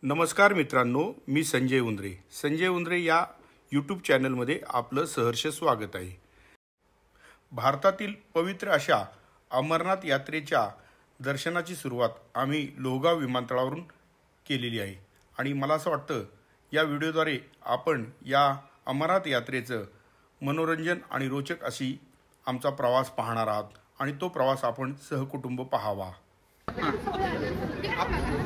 नमस्कार मित्रांनो, मी संजय उंद्रे. संजय उंद्रे या यूट्यूब चॅनलमध्ये आपलं सहर्ष स्वागत आहे. भारतातील पवित्र अशा अमरनाथ यात्रेच्या दर्शनाची सुरुवात आम्ही लोहगाव विमानतळावरून केलेली आहे आणि मला असं वाटतं या व्हिडिओद्वारे आपण या अमरनाथ यात्रेचं मनोरंजन आणि रोचक अशी आमचा प्रवास पाहणार आहात आणि तो प्रवास आपण सहकुटुंब पाहावा.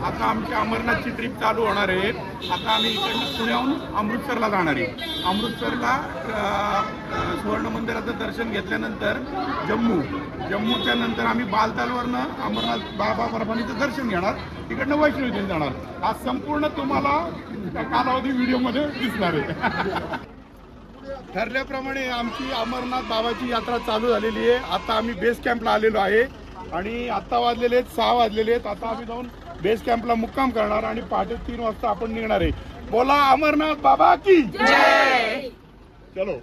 आता आमची अमरनाथची ट्रिप चालू होणार आहे. आता आम्ही इकडनं पुण्याहून अमृतसरला जाणार आहे. अमृतसरला सुवर्ण मंदिराचं दर्शन घेतल्यानंतर जम्मूच्या नंतर आम्ही बालतालवरनं अमरनाथ बाबा परभणीचं दर्शन घेणार. तिकडनं वैष्णोदेवीला जाणार. हा संपूर्ण तुम्हाला कालावधी व्हिडिओमध्ये दिसणार आहे. ठरल्याप्रमाणे आमची अमरनाथ बाबाची यात्रा चालू झालेली आहे. आता आम्ही बेस कॅम्पला आलेलो आहे आणि आता वाजलेले आहेत 6 वाजलेले आहेत. आता आम्ही जाऊन बेस कॅम्पला मुक्काम करणार आणि पहाटे 3 वाजता आपण निघणार आहे. बोला अमरनाथ बाबा की जय. चलो.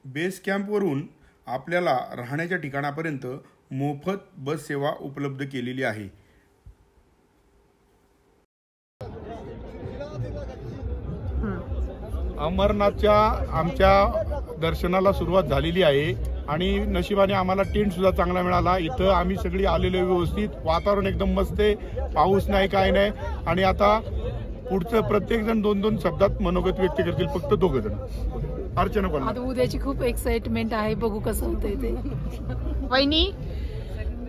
बेस कॅम्पवरून आपल्याला राहण्याच्या ठिकाणापर्यंत मोफत बस सेवा उपलब्ध केलेली आहे. अमरनाथच्या आमच्या दर्शनाला सुरुवात झालेली आहे आणि नशिबाने आम्हाला टेंट सुद्धा चांगला मिळाला. इथं आम्ही सगळी आलेलो व्यवस्थित. वातावरण एकदम मस्त आहे. पाऊस नाही, काय नाही. आणि आता पुढचं प्रत्येक जण 2-2 शब्दात मनोगत व्यक्त करतील. फक्त 2 जण. अर्चना बोला. आता उद्याची खूप एक्साइटमेंट आहे. बघू कसं होतंय ते. वहिनी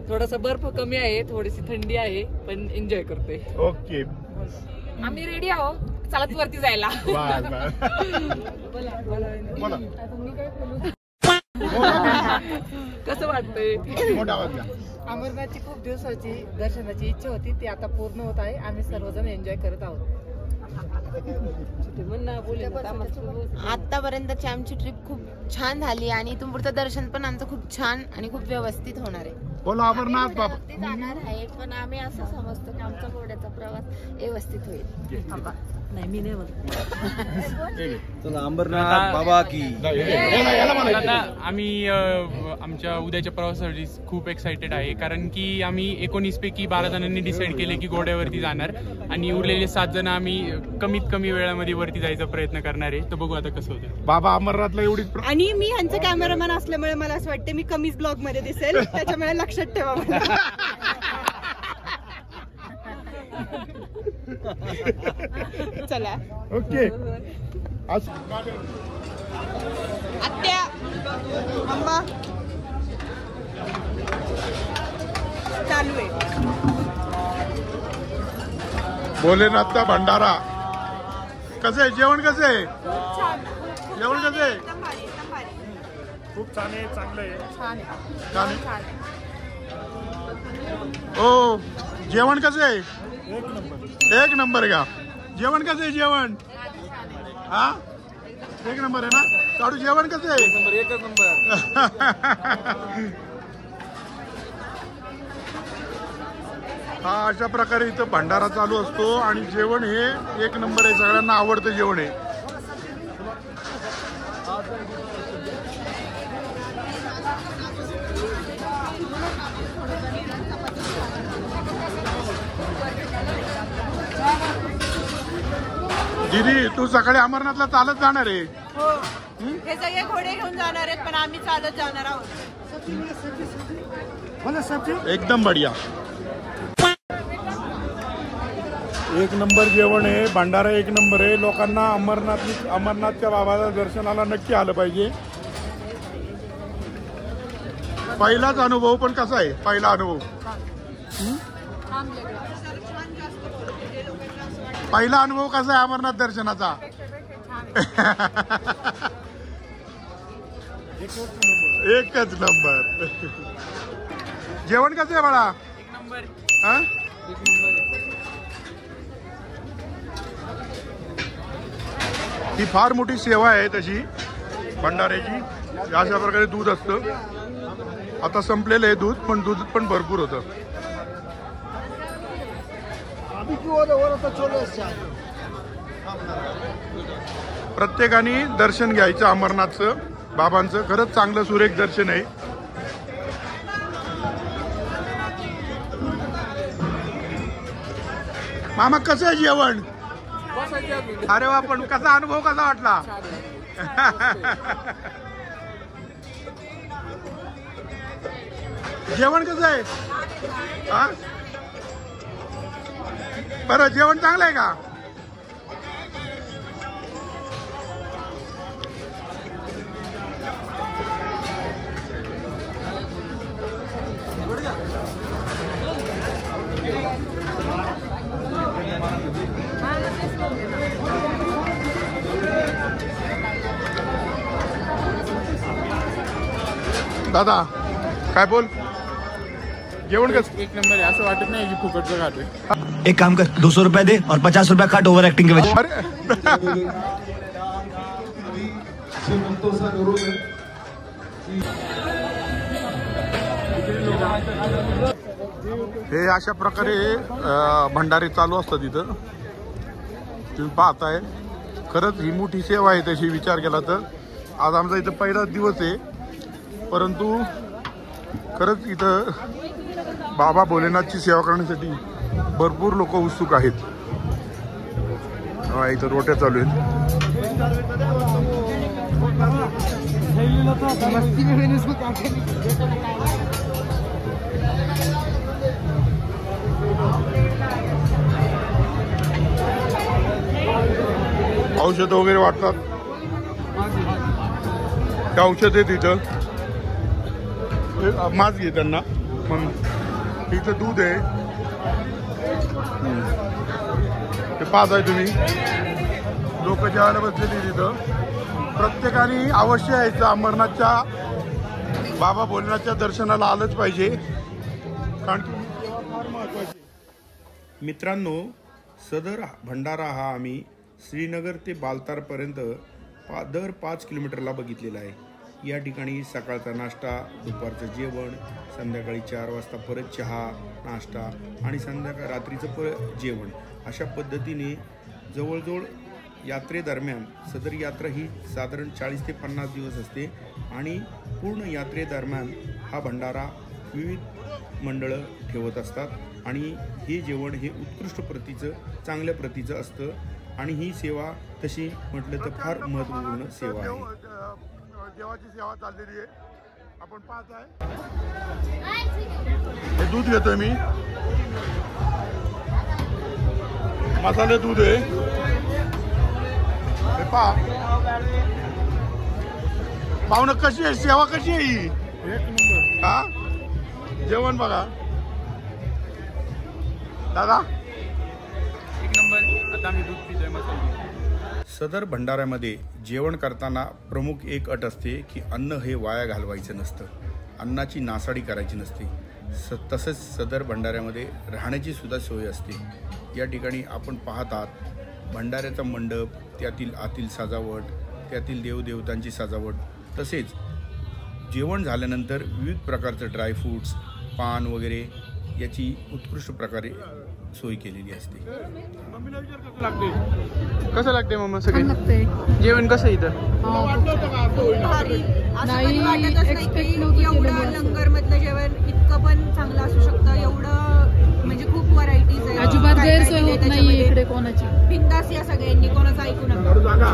थोडासा बर्फ कमी आहे, थोडीशी थंडी आहे, पण एन्जॉय करते. ओके. आम्ही रेडी आहोत चालत वरती जायला. बोला. कसं वाटतंय? मोठा आवाज द्या. अमरनाथची खूप दिवसाची दर्शनाची इच्छा होती, ती आता पूर्ण होत आहे. आम्ही सर्वजण एन्जॉय करत आहोत. आतापर्यंतची आमची ट्रिप खूप छान झाली आणि इथून पुढचं दर्शन पण आमचं खूप छान आणि खूप व्यवस्थित होणार आहे. बोला अमरनाथ बाबा. जाणार आहे पण आम्ही असं समजतो की आमचा घोड्याचा प्रवास व्यवस्थित होईल. नाही, मी नाही म्हणत. चला अमरनाथ बाबा की. आता आम्ही आमच्या उद्याच्या प्रवासासाठी खूप एक्साइटेड आहे, कारण की आम्ही 19 पैकी 12 जणांनी डिसाईड केले की घोड्यावरती जाणार आणि उरलेले 7 जण आम्ही कमीत कमी वेळामध्ये वरती जायचा प्रयत्न करणार आहे. तर बघू आता कसं होतं. बाबा अमरनाथला एवढीच. आणि मी ह्यांचं कॅमेरामॅन असल्यामुळे मला असं वाटतं मी कमीच ब्लॉग मध्ये दिसेल, त्याच्यामुळे लक्षात ठेवा मला. चला. ओके. आत्या अम्मा चालू आहे. भोलेनाथचा भंडारा. कसं आहे जेवण? कसं आहे जेवण? कसं आहे? खूप छान आहे. चांगलं आहे. छान आहे. हो. जेवण कसं आहे? एक नंबर का. जेवण कसं आहे? जेवण हा 1 नंबर आहे ना. चाडू जेवण कसं आहे? 1 नंबर. हा अशा प्रकारे इथं भंडारा चालू असतो आणि जेवण हे 1 नंबर आहे. सगळ्यांना आवडतं जेवण आहे. दीदी तू सकाळी अमरनाथला चालत जाणार आहे? हे सगळे घोडे घेऊन जाणार आहेत पण आम्ही चालत जाणार आहोत. एकदम बढिया. 1 नंबर जेवण आहे. भंडारा 1 नंबर आहे. लोकांना अमरनाथच्या बाबाच्या दर्शनाला नक्की आलं पाहिजे. पहिलाच अनुभव पण कसा आहे? पहिला अनुभव. पहिला अनुभव कसा आहे अमरनाथ दर्शनाचा? एकच नंबर. जेवण कसं आहे बाळा? 1 नंबर. हा ही फार मोठी सेवा आहे तशी भंडाऱ्याची. अशा प्रकारे दूध असतं. आता संपलेलं आहे दूध पण भरपूर होतं. प्रत्येकाने दर्शन घ्यायचं अमरनाथचं बाबांचं. खरंच चांगलं सुरेख दर्शन आहे. मामा कसं आहे जेवण? अरे वा, पण कसा अनुभव कसा वाटला? जेवण कसं आहे? हा, बरं, जेवण चांगलं आहे का? दादा काय बोल, जेवण कसं? एक नंबर आहे, असं वाटत नाही की फुकटचं खातोय. एक काम कर, 200 रुपए दे और 50 रुपया काट ओवर एक्टिंग के वजह. अरे हे अशा प्रकारे भंडारे चालू असतात इथं. तुम्ही पाहताय, खरंच ही मोठी सेवा आहे तशी विचार केला तर. आज आमचा इथं पहिलाच दिवस आहे, परंतु खरंच इथं बाबा भोलेनाथची सेवा करण्यासाठी भरपूर लोक उत्सुक आहेत. इथं रोट्या चालू आहेत. औषध वगैरे वाटतात. ते औषध आहे तिथं, मास्क घे त्यांना. मग इथं दूध आहे, ते पाहत आहे तुम्ही. लोक जेवायला बसलेली तिथं. प्रत्येकाने अवश्य यायचं, अमरनाथच्या बाबा भोलेनाथच्या दर्शनाला आलंच पाहिजे, कारण की फार महत्वाची. मित्रांनो, सदर भंडारा हा आम्ही श्रीनगर ते बालतारपर्यंत दर 5 किलोमीटरला बघितलेला आहे. या ठिकाणी सकाळचा नाश्ता, दुपारचं जेवण, संध्याकाळी 4 वाजता परत चहा नाश्ता आणि रात्रीचं जेवण, अशा पद्धतीने जवळजवळ यात्रेदरम्यान, सदर यात्रा ही साधारण 40 ते 50 दिवस असते आणि पूर्ण यात्रेदरम्यान हा भंडारा विविध मंडळं ठेवत असतात आणि हे जेवण हे उत्कृष्ट प्रतीचं, चांगल्या प्रतीचं असतं आणि ही सेवा तशी म्हटलं तर फार महत्त्वपूर्ण सेवा आहे. देवाची सेवा चाललेली आहे, आपण पाहताय. हे दूध घेतोय मी, मसाले दूध आहे. हे पहा पाहुणं, कशी आहे सेवा, कशी आहे ही? एक नंबर. हा, जेवण बघा दादा, एक नंबर. आता आम्ही दूध पितोय मसाले. सदर भंडाऱ्यामध्ये जेवण करताना प्रमुख एक अट असते की अन्न हे वाया घालवायचं नसतं, अन्नाची नासाडी करायची नसते. तसंच सदर भंडाऱ्यामध्ये राहण्याची सुद्धा सोय असते. या ठिकाणी आपण पाहतात भंडाऱ्याचा मंडप, त्यातील आतील सजावट, त्यातील देवदेवतांची सजावट, तसेच जेवण झाल्यानंतर विविध प्रकारचं ड्रायफ्रूट्स, पान वगैरे याची उत्कृष्ट प्रकारे सोय केलेली असते. कसं लागते मम्मा सगळे जेवण? कसं इथं एवढं लंगर मधलं जेवण इतकं पण चांगलं असू शकतं, एवढं म्हणजे खूप व्हरायटीज आहे. अजिबात गैरसोय होत नाही इकडे कोणाची. बिंदास या सगळ्यांनी, कोणाचं ऐकू नका.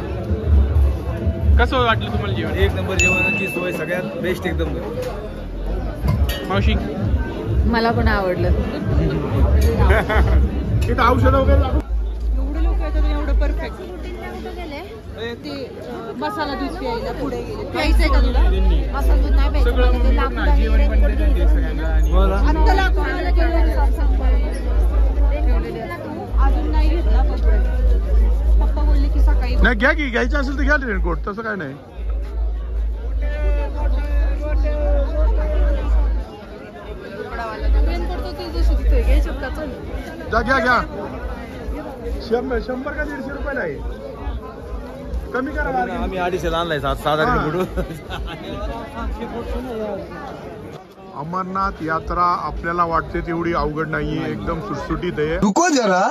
कसं वाटलं तुम्हाला जेवण? एक नंबर, जेवणाची सोय सगळ्यात बेस्ट एकदम. मावशी, मला पण आवडलं. इथं औषध वगैरे एवढं लोक येतात, एवढं परफेक्ट. ते मसाला दूध प्यायला पुढे गेले. प्यायचंय का तुला? मसाला दूध नाही प्यायचं, सगळं ते लाकूड आणि जेवण पण रेनकोट देते घ्यायचं. सगळ्यांना. आणि आत्ता लाकूड ठेवलेले अजून नाही घेतला. पप्पा बोलले की सकाळी. नाही, घ्या की, घ्यायचं असेल तर घ्या रेनकोट, तसं काय नाही. घ्या घ्या. 100 का 150 रुपयाला आहे, कमी करा. आम्ही 250 आणलाय, 7-8 फुट. अमरनाथ यात्रा आपल्याला वाटते तेवढी अवघड नाहीये, एकदम सुटसुटीत आहे. रुको जरा,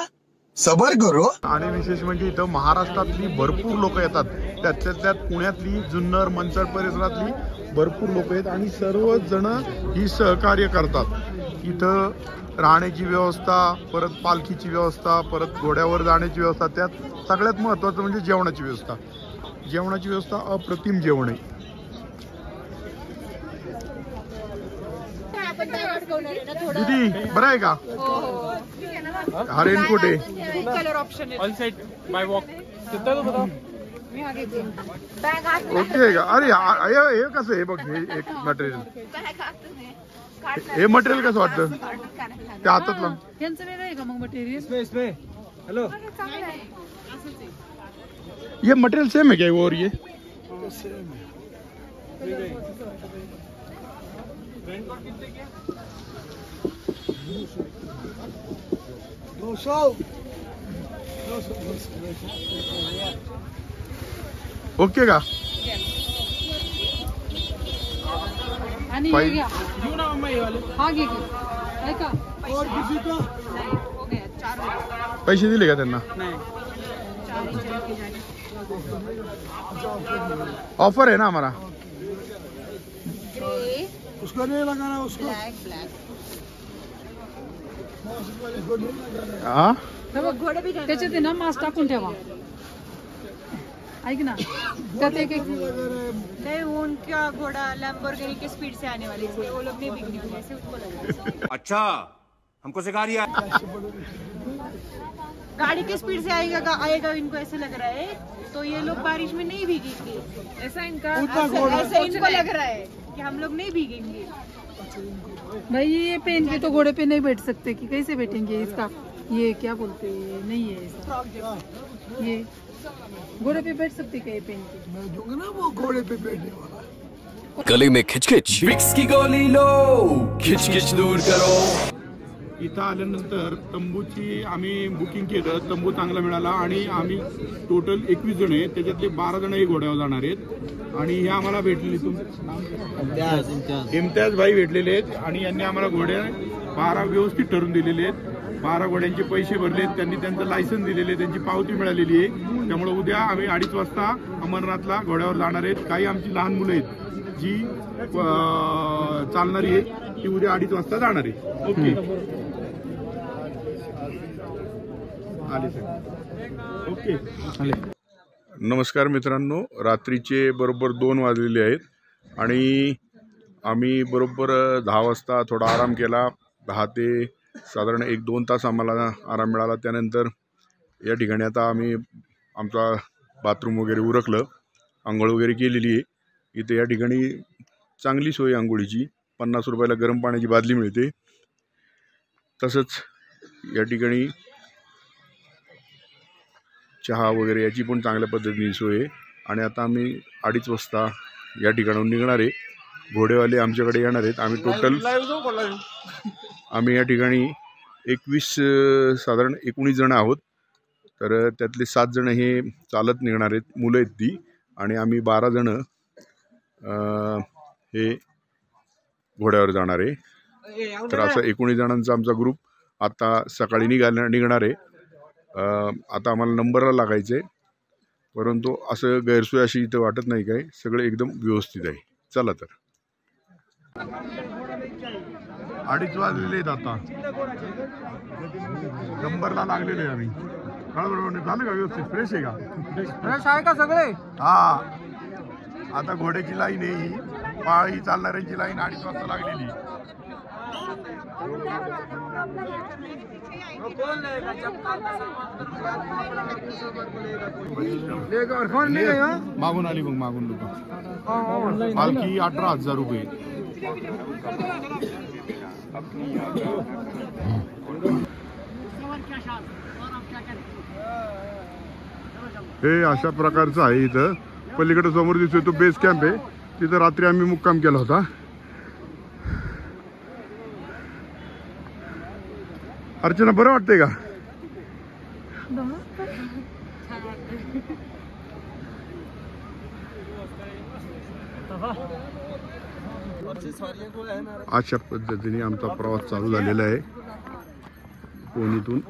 सबर करो. आणि विशेष म्हणजे इथं महाराष्ट्रातली भरपूर लोक येतात, त्यात पुण्यातली, जुन्नर, मनसर परिसरातली भरपूर लोक आहेत आणि सर्वच जण ही सहकार्य करतात. इथं राहण्याची व्यवस्था, परत पालखीची व्यवस्था, परत घोड्यावर जाण्याची व्यवस्था, त्यात सगळ्यात महत्त्वाचं म्हणजे जेवणाची व्यवस्था. जेवणाची व्यवस्था अप्रतिम जेवण आहे. दीदी बरं आहे का? हा रेनकोट आहे. Colour option all set bye walk. Okay आहे का? अरे हे कसं आहे बघ, हे एक मटेरियल, हे मटेरियल कसं वाटतं त्या हातातलं? यांचं वेगळं आहे का मग मटेरियल? हॅलो, ये मटेरियल सेम है क्या वो और ये? ओके का? आणि हे घ्या. हा घे की. ऐका पैसे दिले का त्यांना? ऑफर है ना हमारा. उसको नहीं लगाना, उसको हाँ त्याच्यात आहे ना मास्क टाकून ठेवा. ऐक ना, त्यात एक नहीं, उनका घोड़ा लैम्बोर्गिनी के स्पीड से आने वाले, इसलिए वो लोग नहीं बिकने वाले, ऐसे उनको लगा. अच्छा हमको सिखा रही है. गाड़ी के स्पीड से आएगा इनको ऐसे लग रहा है, तो ये लोग बारिश में नहीं भीगेंगे. ऐसा इनका ऐसा इनको लग रहा है कि हम लोग नहीं भीगेंगे. भाई ये पहन के तो घोड़े पे नहीं बैठ सकते कि कैसे बैठेंगे? इसका ये क्या बोलते हैं, नहीं है ऐसा. ये घोड़े पे बैठ सकते क्या ये पहन के? मैं दूंगा ना वो घोड़े पे बैठने वाला. गले में खिचखिच, विक्स की गोली लो, खिचखिच दूर करो. इथं आल्यानंतर तंबूची आम्ही बुकिंग केलं, तंबू चांगला मिळाला आणि आम्ही टोटल 21 जण आहेत, त्याच्यातले 12 जण हे घोड्यावर जाणार आहेत. आणि हे आम्हाला भेटलेले इम्तियाज भाई भेटलेले आहेत आणि यांनी आम्हाला घोडे 12 व्यवस्थित ठरवून दिलेले आहेत. 12 घोड्यांचे पैसे भरलेत, त्यांनी त्यांचं लायसन्स दिलेले, त्यांची पावती मिळालेली आहे. त्यामुळे उद्या आम्ही 2:30 वाजता अमरनाथला घोड्यावर जाणार आहेत. काही आमची लहान मुलं आहेत जी चालणारी आहे, ती उद्या 2:30 वाजता जाणार आहे. Okay okay. नमस्कार मित्रांनो, रात्रीचे बरोबर 2 वाजलेले आहेत आणि आम्ही बरोबर 10 वाजता थोडा आराम केला. 10 ते साधारण 1-2 तास आम्हाला आराम मिळाला. त्यानंतर या ठिकाणी आता आम्ही आमचा बाथरूम वगैरे उरकलं, आंघोळ वगैरे केलेली आहे. इथे या ठिकाणी चांगली सोय आंघोळीची, 50 रुपयाला गरम पाण्याची बादली मिळते. तसंच या ठिकाणी चहा वगैरे याची पण चांगल्या पद्धतीने सोय आहे. आणि आता आम्ही 2:30 वाजता या ठिकाणाहून निघणार आहे. घोडेवाले आमच्याकडे येणार आहेत. आम्ही टोटल आम्ही या ठिकाणी 19 जण आहोत. तर त्यातले 7 जण हे चालत निघणार आहेत, मुलं आहेत ती, आणि आम्ही 12 जण हे घोड्यावर जाणार आहे. तर असं 19 जणांचा आमचा ग्रुप आता सकाळी निघणार आहे. आता आम्हाला नंबरला लागायचं आहे, परंतु असं गैरसोय अशी इथं वाटत नाही, काय सगळं एकदम व्यवस्थित आहे. चला तर 2:30 वाजलेले आहेत. आता नंबरला लागलेले आहे आम्ही. कळबरोबर झालं का? व्यवस्थित फ्रेश आहे का? फ्रेश आहे का सगळे? हा, आता घोड्याची लाईन आहे, ही पाळी चालणाऱ्यांची लाईन 2:30 वाजता लागलेली. मागून आली मग, मागून लोक. पालखी 18,000 रुपये. हे अशा प्रकारचं आहे. इथं पलीकडे समोर दिसतोय तो बेस कॅम्प आहे. तिथं रात्री आम्ही मुक्काम केला होता. अर्चना, बरं वाटतंय का? अशा पद्धतीने आमचा प्रवास चालू झालेला आहे कोणीतून.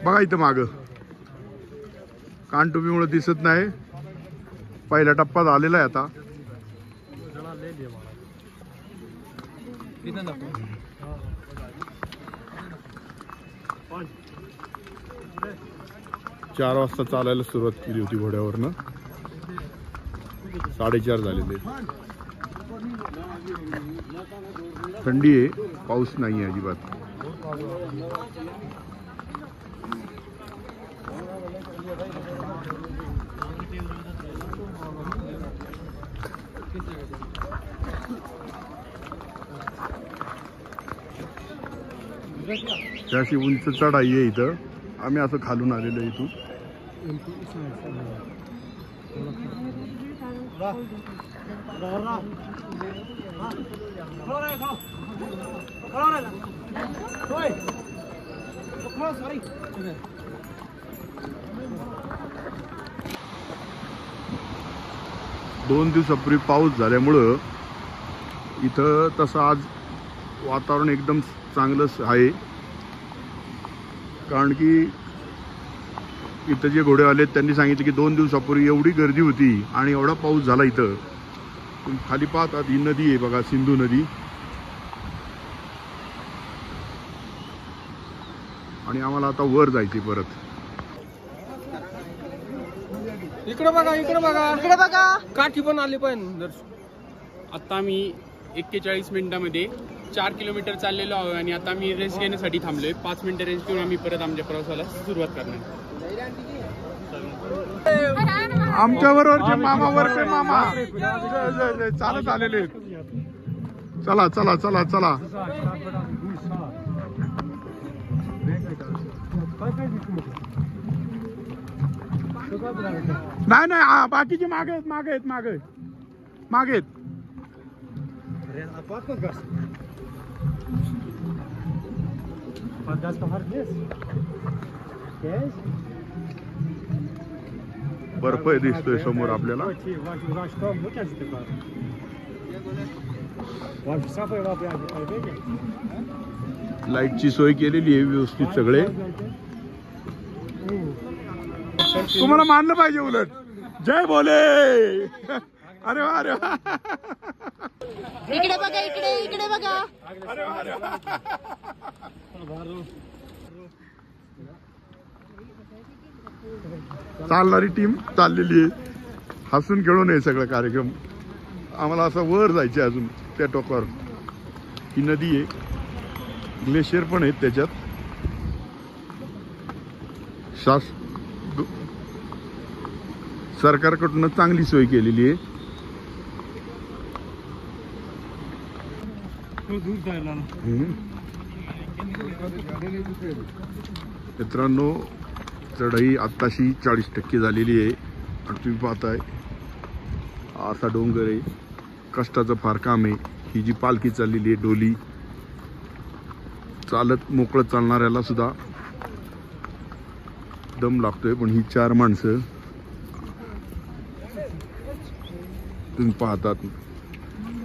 बघा इथं माग कानटुबीमुळे दिसत नाही. पहिला टप्पा झालेला आहे आता. चार वाजता चालायला सुरुवात केली होती घोड्यावरनं. 4:30 झालेले. थंडी आहे, पाऊस नाही आहे अजिबात. त्याशी उंच चढाई आहे इथं. आम्ही असं खालून आलेलो आहे इथून. दोन दिवसापूर्वी पाऊस झाल्यामुळं इथं तसं आज वातावरण एकदम चांगलंच आहे. कारण की इथं जे घोडे आले त्यांनी सांगितलं की 2 दिवसापूर्वी एवढी गर्दी होती आणि एवढा पाऊस झाला इथं. तुम्ही खाली पाहतात ही नदी आहे बघा, सिंधू नदी. आणि आम्हाला आता वर जायचे परत. इकडे बघा, इकडे बघा, इकडे बघा, काठी पण आली पण. आता आम्ही 41 मिनिटांमध्ये 4 किलोमीटर चाललेलो आहोत आणि आता आम्ही रेस्ट घेण्यासाठी थांबलोय. 5 मिनिटं रेस्ट घेऊन आम्ही परत आमच्या प्रवासाला सुरुवात करणार. आमच्या बरोबरचे मामा वरचे मामा चालत आलेले. चला चला चला चला. नाही नाही, बाकीचे मागे आहेत, मागे आहेत, मागे मागे आहेत. बर्फ दिसतोय समोर आपल्याला. लाईटची सोय केलेली आहे व्यवस्थित सगळे. तुम्हाला मानलं पाहिजे उलट. जय भोले. अरे वा, अरे वा. इकडे बघा, इकडे इकडे बघा. अरे वा, अरे वा. चालणारी टीम चाललेली आहे. हसून खेळून आहे सगळं कार्यक्रम. आम्हाला असं वर जायचे अजून त्या टोकावर. ही नदी आहे, ग्लेशियर पण आहेत त्याच्यात. सरकारकडून चांगली सोय केलेली आहे. मित्रांनो, चढाई आत्ताशी 40% झालेली आहे. आणि तुम्ही पाहताय असा डोंगर आहे. कष्टाचं फार काम आहे. ही जी पालखी चाललेली आहे डोली, चालत मोकळं चालणाऱ्याला सुद्धा दम लागतोय. पण ही 4 माणसं तुम्ही पाहतात,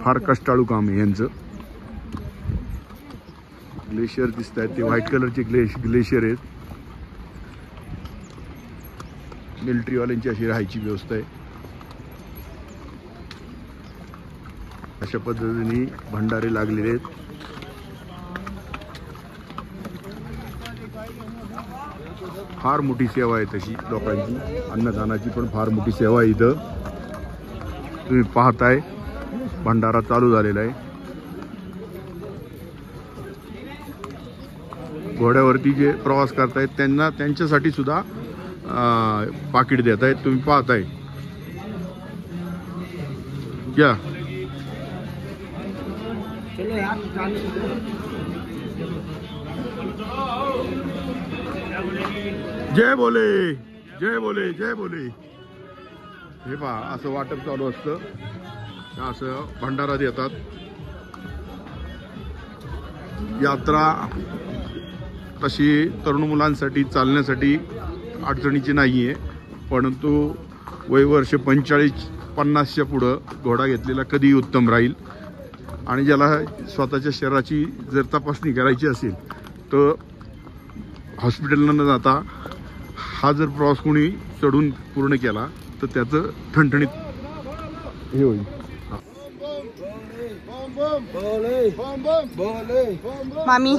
फार कष्टाळू काम आहे यांचं. ग्लेशियर दिसत आहेत ते व्हाईट कलरचे ग्लेशियर आहेत. मिलिटरीवाल्यांची अशी राहायची व्यवस्था आहे. अशा पद्धतीने भंडारे लागलेले आहेत. फार मोठी सेवा आहे तशी लोकांची. अन्नदानाची पण फार मोठी सेवा आहे इथं. तुम्ही पाहताय भंडारा चालू झालेला आहे. घोड्यावरती जे प्रवास करतायत त्यांना त्यांच्यासाठी सुद्धा पाकिट देत आहेत. तुम्ही पाहताय. या जय बोले, जय बोले, जय बोले. हे पहा, असं वाटप चालू असतं. असं भंडारा देतात. यात्रा तशी तरुण मुलांसाठी चालण्यासाठी अडचणीची नाही आहे. परंतु वयवर्ष 45-50च्या पुढं घोडा घेतलेला कधीही उत्तम राहील. आणि ज्याला स्वतःच्या शरीराची जर तपासणी करायची असेल तर हॉस्पिटलला न जाता हा जर प्रवास कोणी चढून पूर्ण केला तर त्याचं ठणठणीत हे होईल. मामी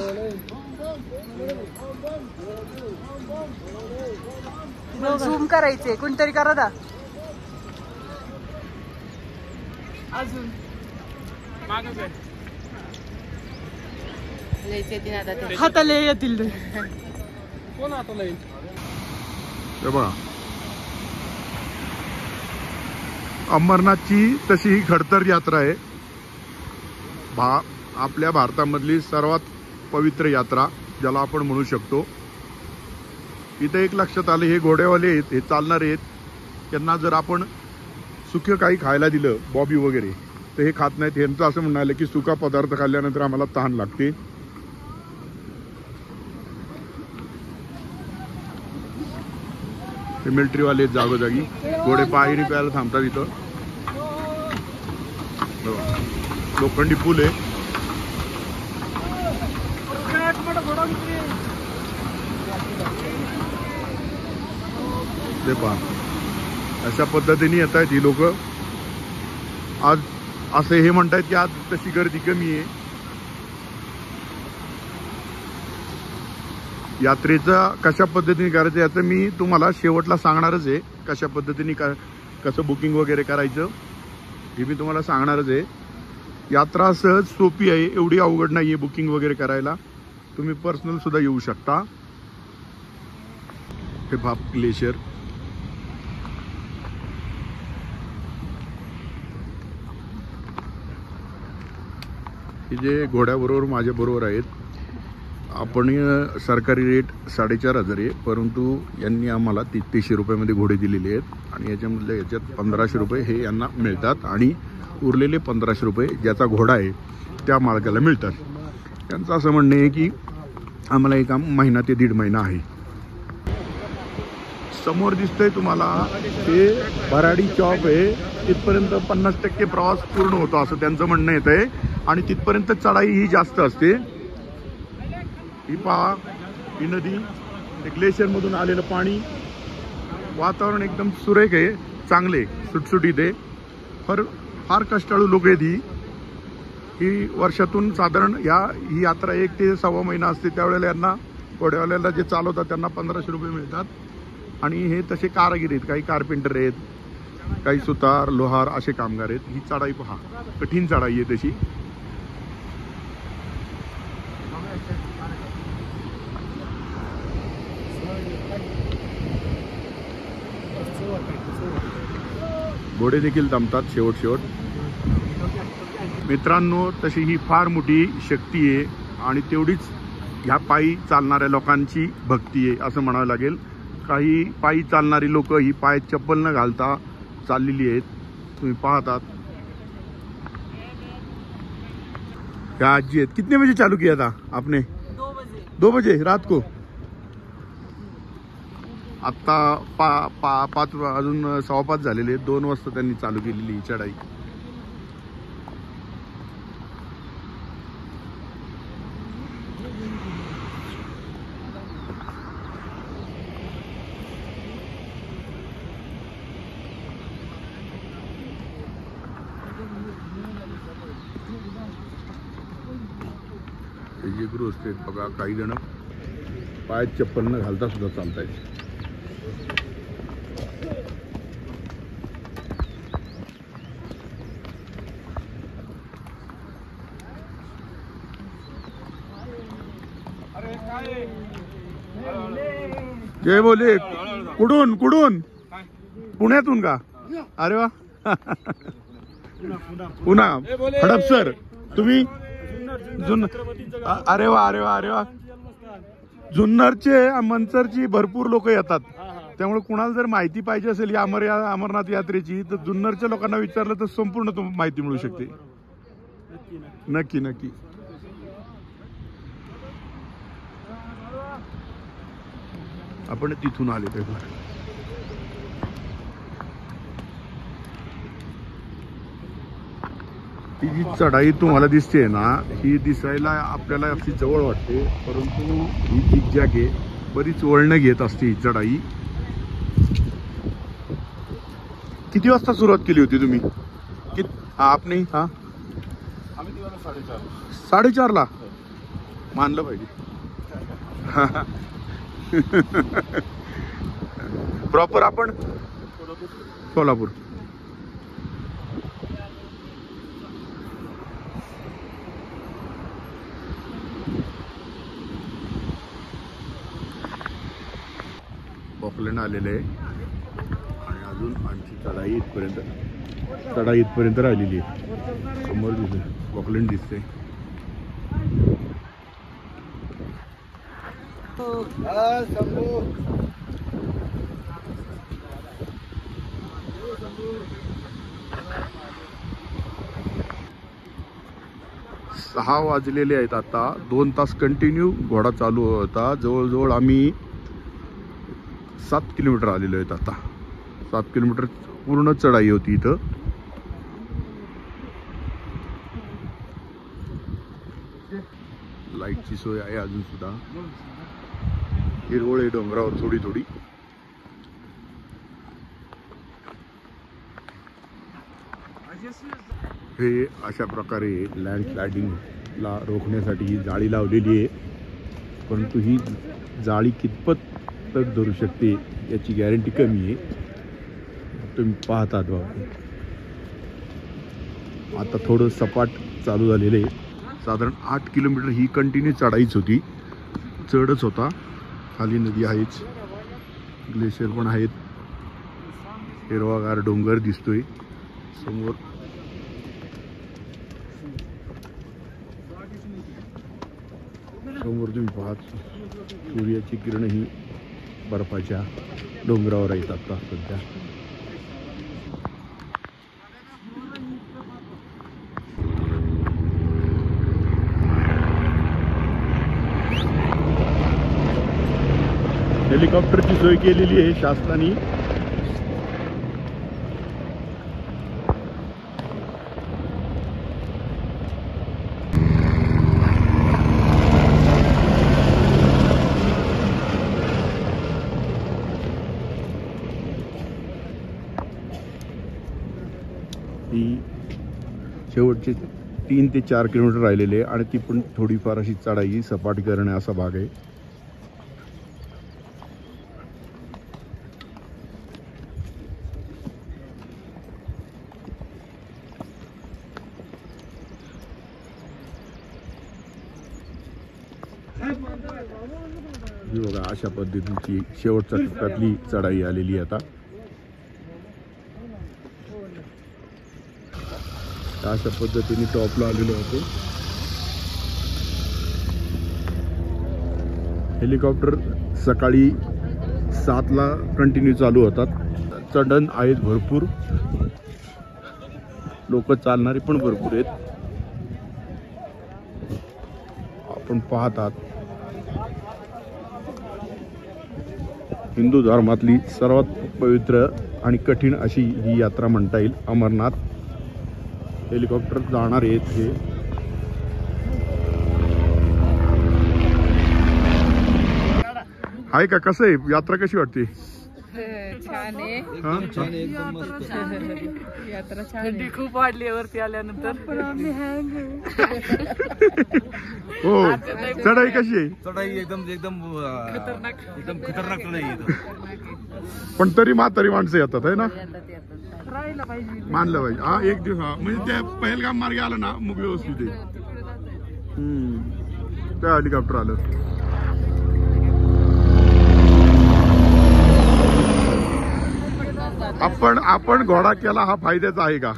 झूम करायचे कोणतरी करा दा. अजून मागं कर. लयच येतील आता ते. हाताला येतील ते. कोण हाताला येईल? हे बघा अमरनाथची तशी ही खडतर यात्रा आहे. आपल्या भारतामधली सर्वात पवित्र यात्रा ज्याला आपण म्हणू शकतो. इथे एक लक्षात आलं, हे घोडेवाले आहेत, हे चालणारे आहेत, त्यांना जर आपण सुक्य काही खायला दिलं बॉबी वगैरे तर हे खात नाहीत. यांचं असं म्हणणं आलं की सुका पदार्थ खाल्ल्यानंतर आम्हाला तहान लागते. हे मिलिटरीवाले आहेत जागोजागी. घोडे पायरी प्यायला थांबतात इथं. लोखंडी पूल आहे. ते पहा अशा पद्धतीने येत आहेत ही लोक. आज असे हे म्हणतायत की आज तशी गर्दी कमी आहे. यात्रेचा कशा पद्धतीने करायचं याचं मी तुम्हाला शेवटला सांगणारच आहे. कशा पद्धतीने कसं बुकिंग वगैरे करायचं हे मी तुम्हाला सांगणारच आहे. यात्रा सहज सोपी आहे, एवढी अवघड नाही आहे बुकिंग वगैरे करायला. तुम्ही पर्सनल सुद्धा येऊ शकता. हे भाप ग्लेशियर हे जे घोड्याबरोबर माझ्या बरोबर आहेत. आपण सरकारी रेट 4,500 आहे, परंतु यांनी आम्हाला 3300 रुपयामध्ये घोडे दिलेले आहेत आणि याच्यात 1500 रुपये हे यांना मिळतात आणि उरलेले 1500 रुपये ज्याचा घोडा आहे त्या मालकाला मिळतात. त्यांचं असं म्हणणं आहे की आम्हाला हे काम महिना ते 1.5 महिना आहे. समोर दिसतंय तुम्हाला हे भराडी चौक आहे. तिथपर्यंत 50% प्रवास पूर्ण होतो असं त्यांचं म्हणणं येत आहे आणि तिथपर्यंत चढाई ही जास्त असते. ही पहा ही नदी, ग्लेशियरमधून आलेलं पाणी, वातावरण एकदम सुरेख आहे, चांगले सुटसुटीत आहे. फार कष्टाळू लोक आहेत. ही वर्षातून साधारण ही यात्रा 1 ते 1.25 महिना असते. त्यावेळेला यांना घोड्यावाल्याला जे चालवतात त्यांना 1500 रुपये मिळतात आणि हे तसे कारागीर आहेत, काही कार्पेंटर आहेत, काही सुतार लोहार असे कामगार आहेत. ही चढाई पहा, कठीण चढाई आहे तशी. घोडे देखील थांबतात शेवट. मित्रांनो तशी ही फार मोठी शक्ती आहे आणि तेवढीच ह्या पायी चालणाऱ्या लोकांची भक्ती आहे असं म्हणावं लागेल. काही पायी चालणारी लोक ही पायात चप्पल न घालता चाललेली आहेत, तुम्ही पाहतात. क्या आजी आहेत. कितने बजे चालू किया था आपने? 2 बजे रात को. आत्ता 5 अजून 5:15 झालेले. 2 वाजता त्यांनी चालू केलेली चढाई. हे जे गृहस्थ आहेत बघा, काही जण पायात चप्पल न घालता सुद्धा चालतायत. जय बोले. कुठून पुण्यातून का? अरे वा. पुन्हा हडपसर. तुम्ही अरे वा. जुन्नरचे मंचरची भरपूर लोक येतात, त्यामुळे कुणाला जर माहिती पाहिजे असेल या अमरनाथ यात्रेची तर जुन्नरच्या लोकांना विचारलं तर संपूर्ण माहिती मिळू शकते. नक्की. आपण तिथून आले तेव्हा ही जी चढाई तुम्हाला दिसते ना, ही दिसायला आपल्याला अशी जवळ वाटते, परंतु ही झिगझॅग आहे. बरीच वळणं घेत असते ही चढाई. किती वाजता सुरुवात केली होती तुम्ही? आपने हा 4:30ला मानलं पाहिजे. प्रॉपर आपण सोलापूर. पॉकलँड आलेले आहे आणि अजून आमची चढाई इथपर्यंत राहिलेली आहे. समोर दिसते पॉकलँड दिसते. सहा वाजलेले आहेत आता. 2 तास कंटिन्यू घोडा चालू होता. जवळजवळ आम्ही 7 किलोमीटर आलेलो आहेत आता. 7 किलोमीटर पूर्ण चढाई होती इथं. लाईटची सोय आहे अजून सुद्धा. हिरवळ आहे डोंगरावर थोडी थोडी. हे अशा प्रकारे लँडस्लायडिंगला रोखण्यासाठी ही जाळी लावलेली आहे. परंतु ही जाळी कितपत तग धरू शकते याची गॅरंटी कमी आहे. तुम्ही पाहतात बाबा आता थोडं सपाट चालू झालेलं आहे. साधारण 8 किलोमीटर ही कंटिन्यू चढाईच होती. चढच होता. खाली नदी आहेच, ग्लेशियर पण आहेत. हिरवागार डोंगर दिसतोय समोर. समोर तुम्ही पाहत सूर्याची किरण ही बर्फाच्या डोंगरावर आहेत आता सध्या. हेलिकॉप्टरची सोय केलेली आहे शासनाने. शेवटचे 3 ते 4 किलोमीटर राहिलेले आणि ती पण थोडीफार अशी चढाई सपाट करणे असा भाग आहे. बघा अशा पद्धतीची शेवटच्या टप्प्यातली चढाई आलेली आता. अशा पद्धतीने टॉपला आलेलो होतो. हेलिकॉप्टर सकाळी 7ला कंटिन्यू चालू होतात. चढण आहेत भरपूर. लोक चालणारे पण भरपूर आहेत. आपण पाहतात हिंदू धर्मातली सर्वात पवित्र आणि कठीण अशी ही यात्रा म्हणता येईल अमरनाथ. हेलिकॉप्टर जाणार आहेत हे. आहे का? कसं आहे यात्रा? कशी वाटते? छान आहे. यात्रा छान. थंडी खूप वाढली वरती आल्यानंतर. पण आम्ही हो. चढाई कशी आहे? चढाई एकदम खतरनाक चढाई आहे. पण तरी म्हातारी माणसं येतात आहे ना. राहायला पाहिजे, मानलं पाहिजे. हा एक दिवस. हा म्हणजे त्या पहलगाम मार्गे आलं ना मग व्यवस्थित आहे. त्या हेलिकॉप्टर आलं. आपण घोडा केला हा फायद्याचा आहे का?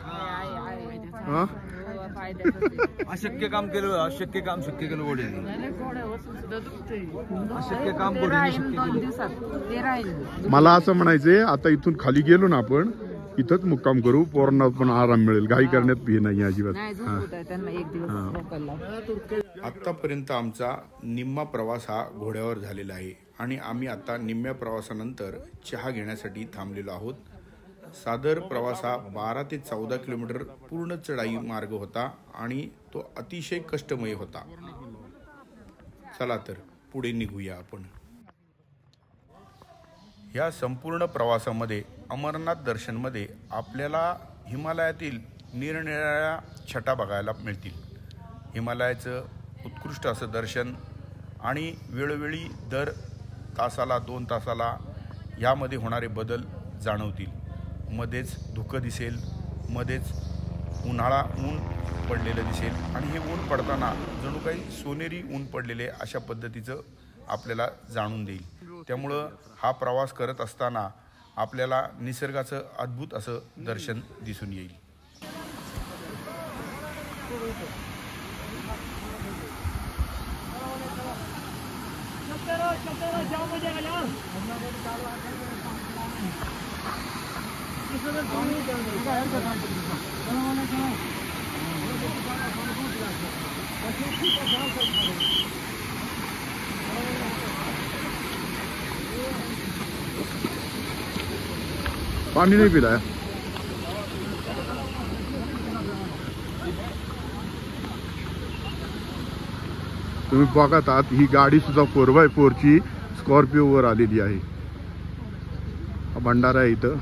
अशक्य काम केलं, अशक्य काम शक्य केलं घोडे. अशक्य काम घोडे शक्य केलं. मला असं म्हणायचंय आता इथून खाली गेलो ना आपण इथंच मुक्काम करू. पोरांना पण आराम मिळेल. घाई करण्यात भी नाही अजिबात. आतापर्यंत आमचा निम्मा प्रवास हा घोड्यावर झालेला आहे आणि आम्ही आता निम्म्या प्रवासानंतर चहा घेण्यासाठी थांबलेलो आहोत. सादर प्रवास हा 12 ते 14 किलोमीटर पूर्ण चढाई मार्ग होता आणि तो अतिशय कष्टमय होता. चला तर पुढे निघूया आपण. ह्या संपूर्ण प्रवासामध्ये अमरनाथ दर्शनमध्ये आपल्याला हिमालयातील निरनिराळ्या छटा बघायला मिळतील. हिमालयाचं उत्कृष्ट असं दर्शन आणि वेळोवेळी दर तासाला 2 तासाला यामध्ये होणारे बदल जाणवतील. मध्येच धुकं दिसेल, मध्येच ऊन पडलेलं दिसेल आणि हे ऊन पडताना जणू काही सोनेरी ऊन पडलेले अशा पद्धतीचं आपल्याला जाणून देईल. त्यामुळं हा प्रवास करत असताना आपल्याला निसर्गाचं अद्भुत असं दर्शन दिसून येईल. पाणी नाही पिलाय. तुम्ही बघत आहात ही गाडी सुद्धा 4x4 ची स्कॉर्पिओ वर आलेली आहे. हा भंडारा आहे इथं.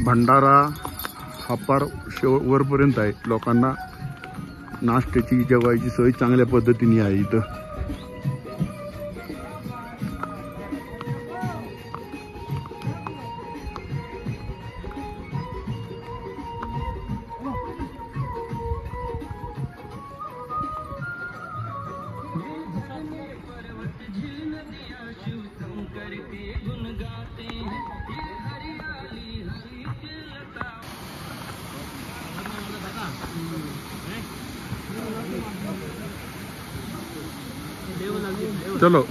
भंडारा हा पार वरपर्यंत आहे. लोकांना नाश्त्याची जेवायची सोय चांगल्या पद्धतीने आहे इथं. चलो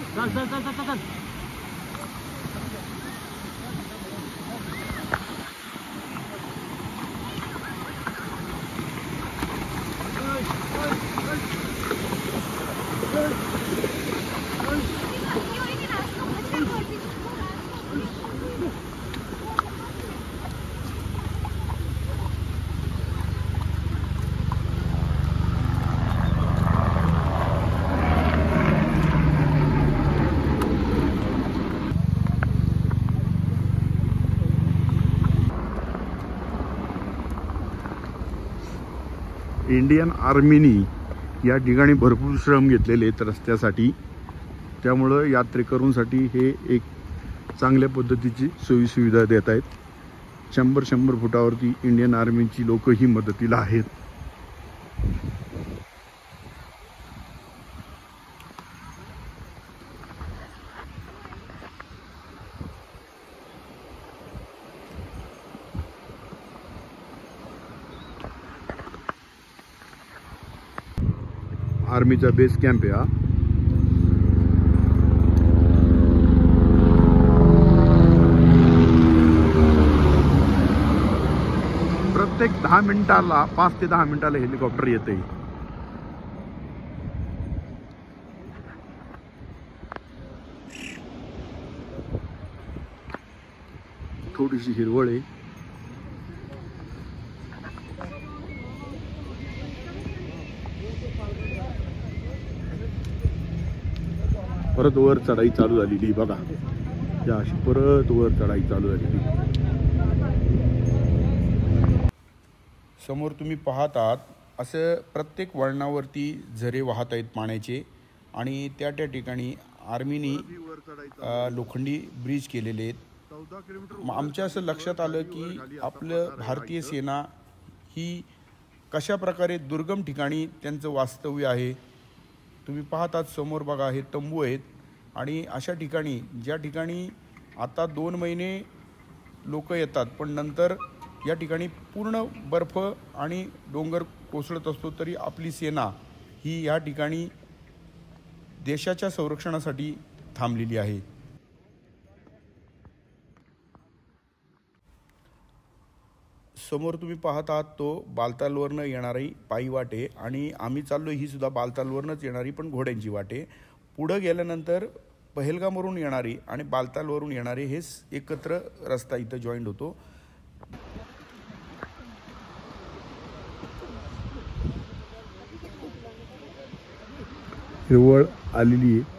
इंडियन आर्मीनी या ठिकाणी भरपूर श्रम घेतलेले आहेत रस्त्यासाठी. त्यामुळं यात्रेकरूंसाठी हे एक चांगल्या पद्धतीची सोयीसुविधा देत आहेत. 100 फुटावरती इंडियन आर्मीची लोकही मदतीला आहेत. आर्मीचा बेस कॅम्प आहे हा. प्रत्येक 10 मिनिटाला 5 ते 10 मिनिटाला हेलिकॉप्टर येते. थोडीशी हिरवळ आहे. परत वर चढाई चालू झालेली बघा. या अशी परत वर चढाई चालू झालेली. समोर तुम्ही पाहत आहात असं प्रत्येक वळणावरती झरे वाहत आहेत पाण्याचे आणि त्या ठिकाणी आर्मीनी लोखंडी ब्रिज केलेले आहेत. आमच्या असं लक्षात आलं की आपलं भारतीय सेना ही कशा प्रकारे दुर्गम ठिकाणी त्यांचं वास्तव्य आहे. तुम्ही पाहतात समोर बघा हे तंबू आहेत आणि अशा ठिकाणी ज्या ठिकाणी आता 2 महिने लोक येतात पण नंतर या ठिकाणी पूर्ण बर्फ आणि डोंगर कोसळत असतो तरी आपली सेना ही या ठिकाणी देशाच्या संरक्षणासाठी थांबलेली आहे. समोर तुम्ही पाहत आहात तो बालतालवरनं येणारी पायी वाटे आणि आम्ही चाललो ही सुद्धा बालतालवरनंच येणारी पण घोड्यांची वाटे. पुढं गेल्यानंतर पहलगामवरून येणारी आणि बालतालवरून येणारे हे एकत्र रस्ता इथं जॉईंट होतो. हिरवळ आलेली आहे.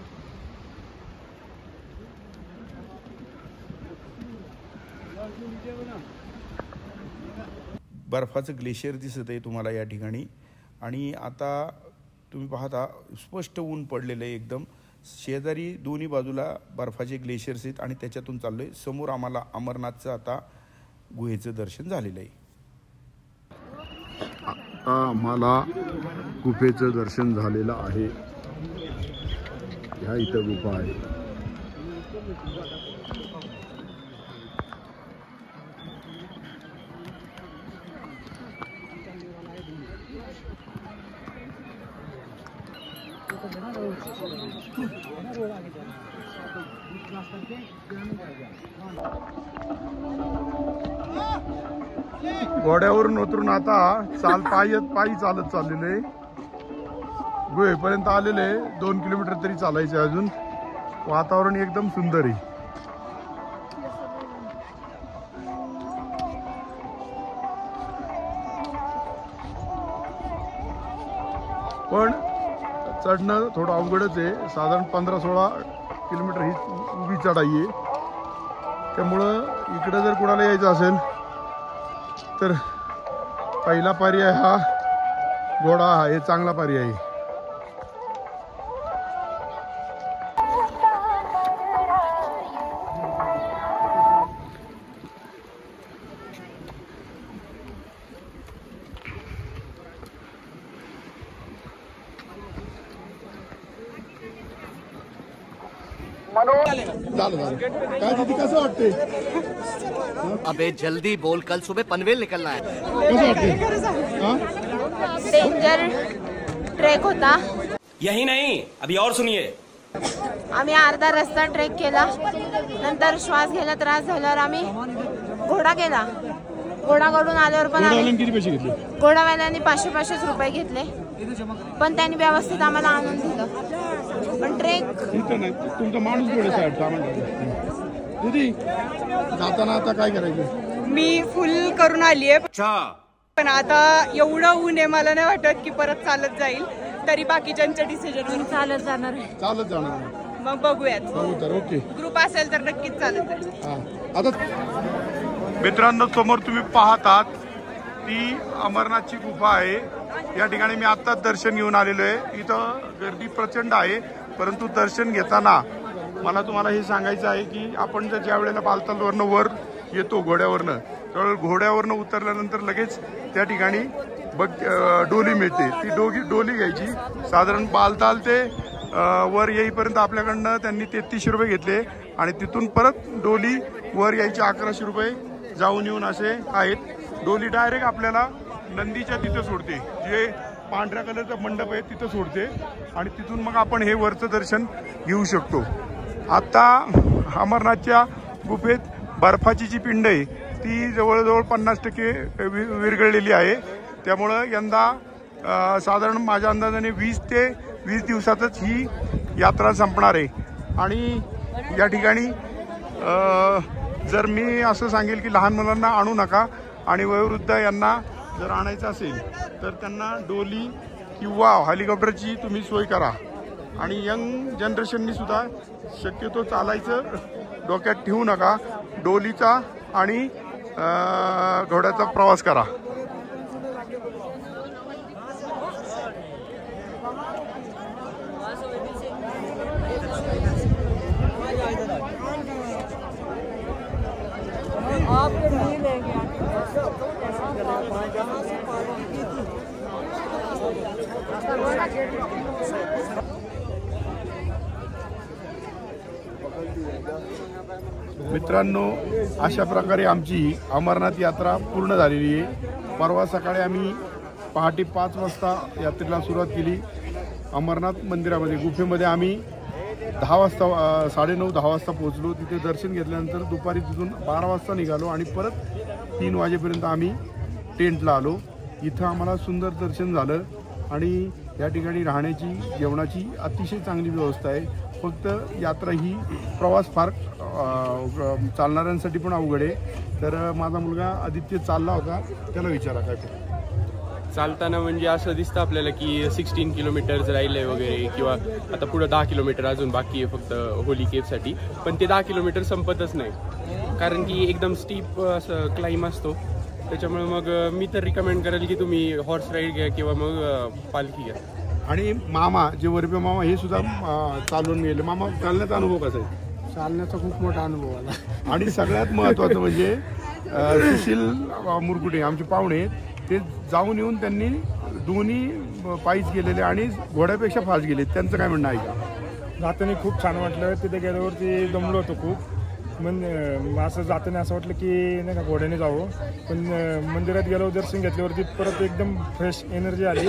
बर्फाचं ग्लेशियर दिसत आहे तुम्हाला या ठिकाणी. आणि आता तुम्ही पाहता स्पष्ट ऊन पडलेलं आहे एकदम. शेजारी दोन्ही बाजूला बर्फाचे ग्लेशियर्स आहेत आणि त्याच्यातून चाललोय. समोर आम्हाला अमरनाथचं आता गुहेचं दर्शन झालेलं आहे. आता आम्हाला गुफेचं दर्शन झालेलं आहे. ह्या इथं गुफा आहे. घोड्यावरून उतरून आता पायी चालत चाललेले गुहेपर्यंत आलेले. 2 किलोमीटर तरी चालायचे अजून. वातावरण एकदम सुंदर आहे. पण चढणं थोडं अवघडच आहे. साधारण 15-16 किलोमीटर ही उभी चढाई आहे. त्यामुळं इकडं जर कोणाला यायचं असेल तर पहिला पर्याय हा घोडा हे चांगला पर्याय आहे. काय तिथे कसं वाटते? अबे जल्दी बोल, कल सुबह पनवेल निकलना है. कसं वाटते? डेंजर ट्रेक होता. यही नहीं, अभी और सुनिए. आम्ही अर्धा रस्ता ट्रेक केला. नंतर श्वास घ्यायला त्रास झाल्यावर आम्ही घोडा केला. घोडा करून आल्यावर पण किती पैसे घेतले? घोडावाल्यांनी 500 रुपये घेतले. पण त्यांनी व्यवस्थित आम्हाला आणून दिलं. पण ट्रेक तुमचा माणूस घोडे साहेब दीदी जाताना आता काय करायचं? मी फुल करून आली आहे. पण आता एवढं ऊन आहे, मला नाही वाटत की परत चालत जाईल. तरी बाकीच्यांच्या डिसिजन चालत जाणार. मग बघूयात. ओके. ग्रुप असेल तर नक्कीच चालत जाईल. आता मित्रांनो, समोर तुम्ही पाहतात ती अमरनाथची गुफा आहे. या ठिकाणी मी आत्ताच दर्शन घेऊन आलेलो आहे. इथं गर्दी प्रचंड आहे. परंतु दर्शन घेताना मला तुम्हाला हे सांगायचं आहे की आपण जर ज्या वेळेला बालतालवरनं वर येतो घोड्यावरनं, त्यावेळेला घोड्यावरनं उतरल्यानंतर लगेच त्या ठिकाणी डोली मिळते. ती डोली घ्यायची. साधारण बालताल ते वर येईपर्यंत आपल्याकडनं त्यांनी 3300 रुपये घेतले आणि तिथून परत डोली वर यायची 1100 रुपये जाऊन येऊन असे आहेत. डोली डायरेक्ट आपल्याला नंदीच्या तिथं सोडते. जे पांढऱ्या कलरचा मंडप आहे तिथं सोडते आणि तिथून मग आपण हे वरचं दर्शन घेऊ शकतो. आता अमरनाथच्या गुफेत बर्फाची जी पिंड आहे ती जवळजवळ 50% विरघळलेली आहे. त्यामुळं यंदा साधारण माझ्या अंदाजाने 20 ते 20 दिवसातच ही यात्रा संपणार आहे. आणि या ठिकाणी जर मी असं सांगेल की लहान मुलांना आणू नका आणि वयोवृद्ध यांना जर आणायचं असेल तर त्यांना डोली किंवा हेलिकॉप्टरची तुम्ही सोय करा. आणि यंग जनरेशननी सुद्धा शक्यतो चालायचं डोक्यात ठेवू नका. डोलीचा आणि घोड्याचा प्रवास करा. मित्रांनो, अशा प्रकारे आमची अमरनाथ यात्रा पूर्ण झालेली आहे. परवा सकाळी आम्ही पहाटे 5 वाजता यात्रेला सुरुवात केली. अमरनाथ मंदिरामध्ये गुफेमध्ये आम्ही 10 वाजता 9:30-10 वाजता पोहोचलो. तिथे दर्शन घेतल्यानंतर दुपारी तिथून 12 वाजता निघालो आणि परत 3 वाजेपर्यंत आम्ही टेंटला आलो. इथं आम्हाला सुंदर दर्शन झालं आणि या ठिकाणी राहण्याची जेवणाची अतिशय चांगली व्यवस्था आहे. फक्त यात्रा ही प्रवास फार चालणाऱ्यांसाठी पण अवघड आहे. तर माझा मुलगा आदित्य चालला होता, त्याला विचारा काय चालताना म्हणजे असं दिसतं आपल्याला की 16 किलोमीटर्स राहिले वगैरे, किंवा आता पुढं 10 किलोमीटर अजून बाकी आहे फक्त होली केव्हसाठी. पण ते 10 किलोमीटर संपतच नाही, कारण की एकदम स्टीप असं क्लाइम असतो. त्याच्यामुळे मग मी तर रिकमेंड करेल की तुम्ही हॉर्स राईड घ्या किंवा मग पालखी घ्या. आणि मामा जे वरपे मामा हे सुद्धा चालून गेले. मामा चालण्याचा अनुभव कसा आहे? चालण्याचा खूप मोठा अनुभव आला. आणि सगळ्यात महत्त्वाचं म्हणजे सुशील मुरकुटे आमचे पाहुणे, ते जाऊन येऊन त्यांनी दोन्ही पायीच गेलेले आणि घोड्यापेक्षा फास्ट गेले. त्यांचं काय म्हणणं आहे का? जाताना खूप छान वाटलं. तिथे गेल्यावरती दमलो होतो खूप. असं जाताना असं वाटलं की नाही का घोड्याने जावं, पण मंदिरात गेलो दर्शन घेतल्यावरती परत एकदम फ्रेश एनर्जी आली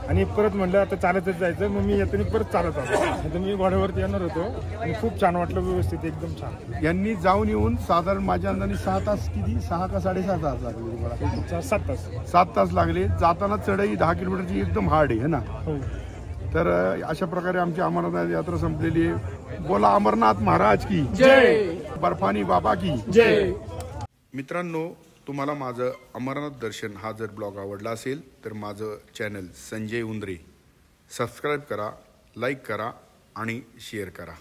आणि परत म्हटलं आता चालतच जायचं. मग मी येताना परत चालत आलो. आता मी घोड्यावरती येणार होतो आणि खूप छान वाटलं, व्यवस्थित एकदम छान. यांनी जाऊन येऊन साधारण माझ्या अंदाने 6 तास, किती 6 का 7.5 तास लागले तुम्हाला? 7 तास. 7 तास लागले. जाताना चढाई 10 किलोमीटरची एकदम हार्ड आहे ना. हो. तर अशा प्रकारे आमची अमरनाथ यात्रा संपलेली आहे. बोला अमरनाथ महाराज की जय, बर्फानी बाबा की जय. मित्रांनो, तुम्हाला माझं अमरनाथ दर्शन हा जर ब्लॉग आवडला असेल तर माझं चॅनल संजय उंद्रे सबस्क्राईब करा, लाईक करा आणि शेअर करा.